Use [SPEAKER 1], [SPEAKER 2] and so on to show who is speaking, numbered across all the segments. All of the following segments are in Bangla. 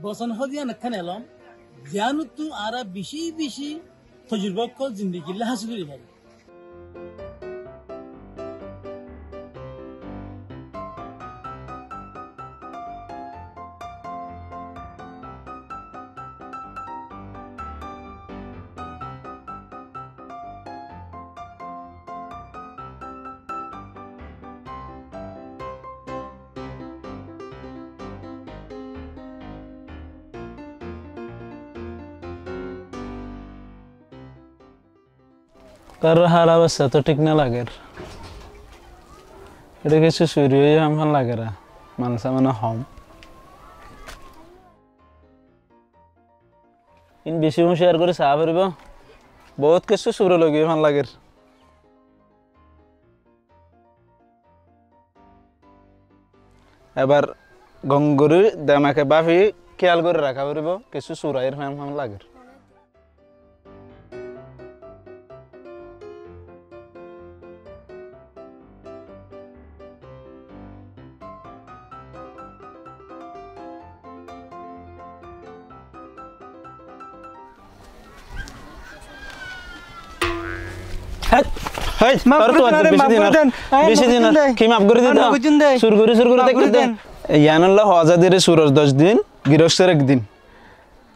[SPEAKER 1] বসন হদিয়া নখান এলম জানু তু আরা বেশি বেশি তজুরবা কল জিন্দেগি লাহাস করি ভাই
[SPEAKER 2] কারোর হাল অবস্থা তো ঠিক না লাগে এটা কিছু চুরি হয়ে আমার লাগে না মানুষ মানে হম ইন বেশি শেয়ার করে চাহ পারিব বহুত কিছু চুর লগে ভাল লাগে এবার গঙ্গুরি দেমাকে বাফি খেয়াল করে রাখা পারিব কিছু চুরাইয়ের ভাল লাগে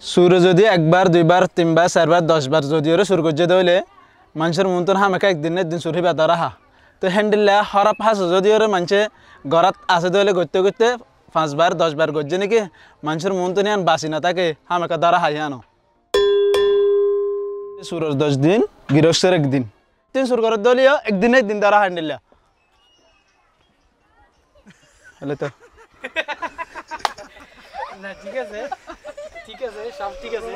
[SPEAKER 2] সুর যদি একবার দুইবার তিনবার চারবার 10 বার যদি সুর করছে তাহলে মানুষের মন তো হামেকা একদিন একদিন সুর হিবা ধরা হা তো হ্যান্ডেল হরাপ হাস যদি মানুষে ঘরাত আছে তাহলে করতে করতে 5 বার 10 বার করছে নাকি মানুষের মন তো নিয়ে বাঁচি না তাকে হামেকা ধরা হাই আনো সুরের 10 দিন গৃহস্থের একদিন তিন সুর করার দলীয় একদিন একদিন ধরা হ্যান্ডেল হলে তো
[SPEAKER 3] না ঠিক আছে সব ঠিক আছে